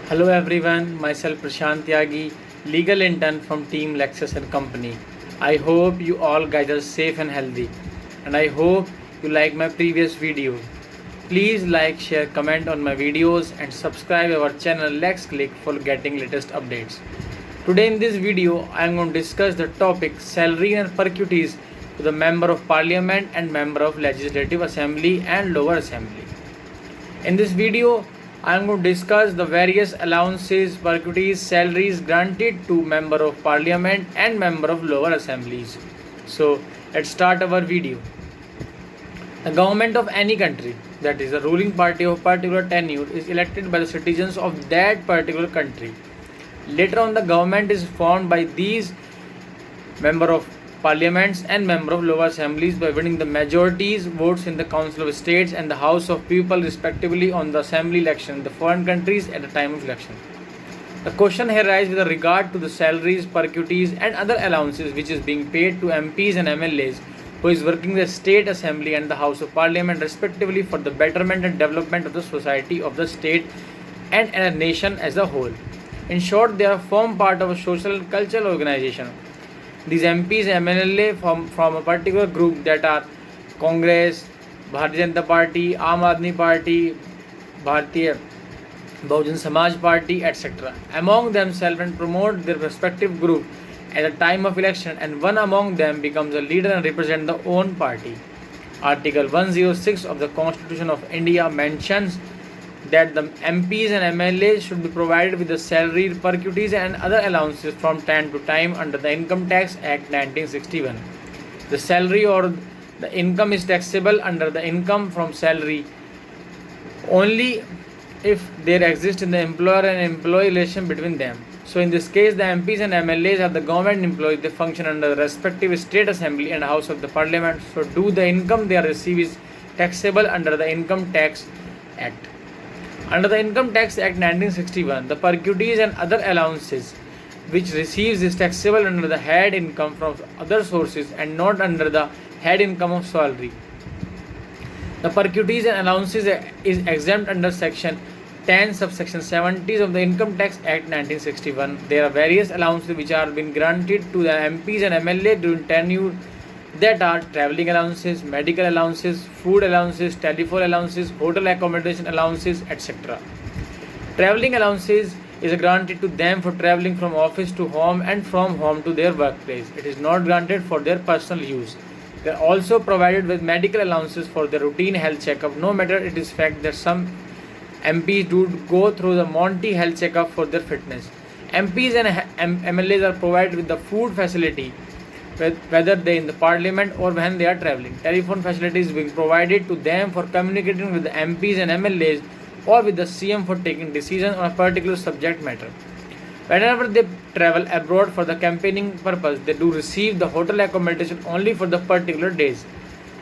Hello everyone, myself Prashant Tyagi, legal intern from Team Lexus and Company. I hope you all guys are safe and healthy, and I hope you like my previous video. Please like, share, comment on my videos and subscribe our channel Lex Click for getting latest updates. Today in this video, I am going to discuss the topic salary and perquisites to the Member of Parliament and Member of Legislative Assembly and Lower Assembly. In this video, I am going to discuss the various allowances, perquisites, salaries granted to Member of Parliament and Member of Lower Assemblies. So, let's start our video. The government of any country, that is the ruling party of particular tenure, is elected by the citizens of that particular country. Later on, the government is formed by these Member of Parliaments and Member of Lower Assemblies by winning the majorities votes in the Council of States and the House of People respectively on the Assembly election in the foreign countries at the time of election. The question here arises with regard to the salaries, perquisites and other allowances which is being paid to MPs and MLAs who is working in the State Assembly and the House of Parliament respectively for the betterment and development of the society of the state and a nation as a whole. In short, they are form part of a social and cultural organization. These MPs and MLA from a particular group that are Congress, Bharatiya Janata Party, Aam Aadmi Party, Bharatiya Bahujan Samaj Party, etc. Among themselves and promote their respective group at the time of election, and one among them becomes a leader and represent the own party. Article 106 of the Constitution of India mentions that the MPs and MLAs should be provided with the salary, perquisites and other allowances from time to time under the Income Tax Act 1961. The salary or the income is taxable under the income from salary only if there exists in the employer and employee relation between them. So in this case, the MPs and MLAs are the government employees. They function under the respective state assembly and house of the parliament. So the income they receive is taxable under the Income Tax Act. Under the Income Tax Act 1961, the perquisites and other allowances which receives is taxable under the head income from other sources and not under the head income of salary. The perquisites and allowances is exempt under section 10 subsection 70 of the Income Tax Act 1961. There are various allowances which are being granted to the MPs and MLA during tenure, that are travelling allowances, medical allowances, food allowances, telephone allowances, hotel accommodation allowances, etc. Travelling allowances is granted to them for travelling from office to home and from home to their workplace. It is not granted for their personal use. They are also provided with medical allowances for their routine health checkup, no matter it is fact that some MPs do go through the monthly health checkup for their fitness. MPs and MLAs are provided with the food facility whether they in the parliament or when they are travelling. Telephone facilities being provided to them for communicating with the MPs and MLAs or with the CM for taking decisions on a particular subject matter. Whenever they travel abroad for the campaigning purpose, they do receive the hotel accommodation only for the particular days.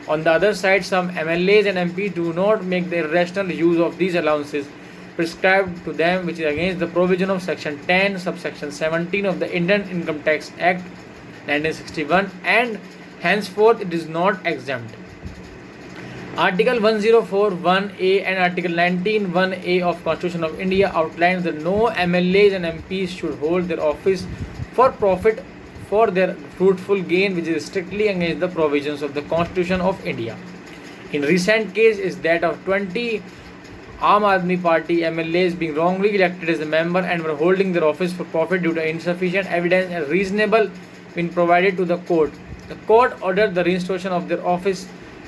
On the other side, some MLAs and MPs do not make the irrational use of these allowances prescribed to them, which is against the provision of section 10 subsection 17 of the Indian Income Tax Act 1961, and henceforth it is not exempt. Article 104(1)(a) and Article 19(1)(a) of Constitution of India outlines that no MLAs and MPs should hold their office for profit for their fruitful gain, which is strictly against the provisions of the Constitution of India. In recent case is that of 20 Aam Aadmi Party MLAs being wrongly elected as a member and were holding their office for profit due to insufficient evidence and reasonable been provided to the court. The court ordered the restoration of their office.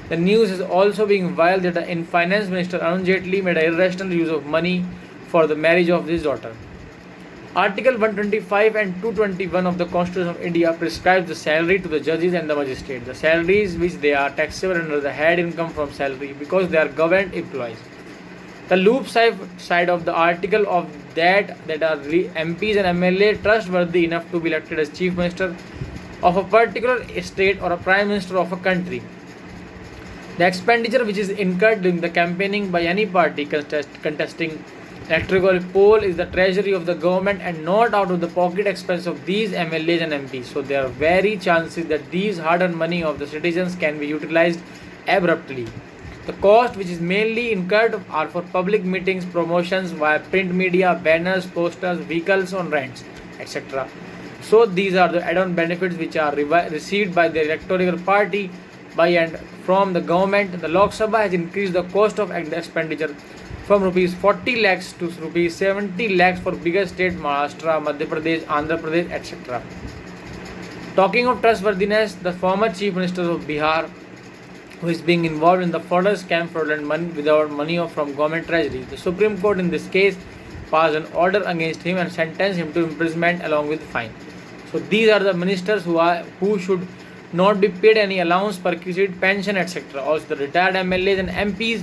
The news is also being wild that the Finance Minister Arun Jaitley made an irrational use of money for the marriage of his daughter. Article 125 and 221 of the Constitution of India prescribes the salary to the judges and the magistrates. The salaries which they are taxable under the head income from salary because they are government employees. The loop side of the article of that are MPs and MLA trustworthy enough to be elected as Chief Minister of a particular state or a Prime Minister of a country. The expenditure which is incurred during the campaigning by any party contesting electoral poll is the treasury of the government and not out of the pocket expense of these MLAs and MPs. So there are very chances that these hard-earned money of the citizens can be utilized abruptly. The cost which is mainly incurred are for public meetings, promotions via print media, banners, posters, vehicles on rents, etc. So these are the add-on benefits which are received by the electoral party by and from the government. The Lok Sabha has increased the cost of expenditure from rupees 40 lakhs to rupees 70 lakhs for bigger state Maharashtra, Madhya Pradesh, Andhra Pradesh, etc. Talking of trustworthiness, the former Chief Minister of Bihar, who is being involved in the further scam, fraudulent money without money from government treasury, the Supreme Court in this case passed an order against him and sentenced him to imprisonment along with fine. So these are the ministers who should not be paid any allowance, perquisite, pension, etc. Also the retired MLAs and MPs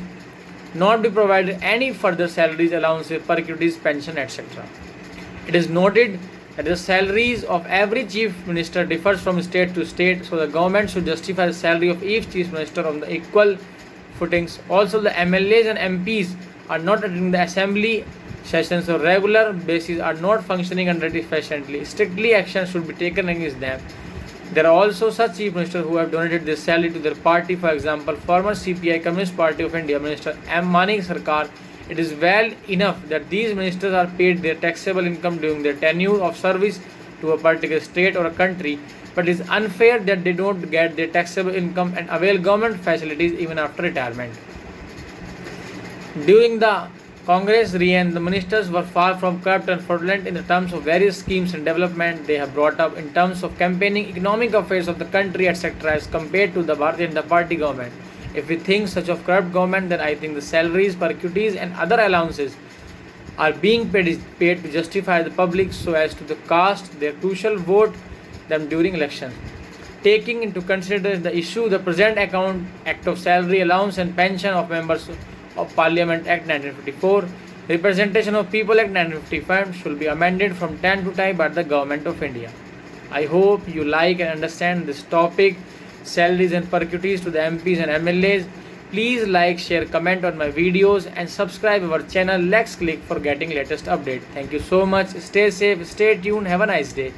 not be provided any further salaries, allowances, perquisites, pension, etc. It is noted that the salaries of every chief minister differs from state to state, so the government should justify the salary of each chief minister on the equal footings. Also, the MLAs and MPs are not attending the assembly sessions on regular basis, are not functioning under it efficiently. Strictly action should be taken against them. There are also such chief ministers who have donated their salary to their party. For example, former CPI Communist Party of India Minister M. Manik Sarkar. It is well enough that these ministers are paid their taxable income during their tenure of service to a particular state or a country, but it is unfair that they don't get their taxable income and avail government facilities even after retirement. During the Congress reign, the ministers were far from corrupt and fraudulent in the terms of various schemes and development they have brought up in terms of campaigning economic affairs of the country, etc., as compared to the Bharatiya Janata Party government. If we think such of corrupt government, then I think the salaries, perquisites and other allowances are being paid to justify the public so as to cast their crucial vote them during elections. Taking into consideration the issue, the present Act of Salary, Allowance and Pension of Members of Parliament Act 1954, Representation of People Act 1955 should be amended from time to time by the Government of India. I hope you like and understand this topic, salaries and perquisites to the MPs and MLAs. Please like, share, comment on my videos and subscribe our channel. Let's click for getting latest update. Thank you so much. Stay safe, stay tuned. Have a nice day.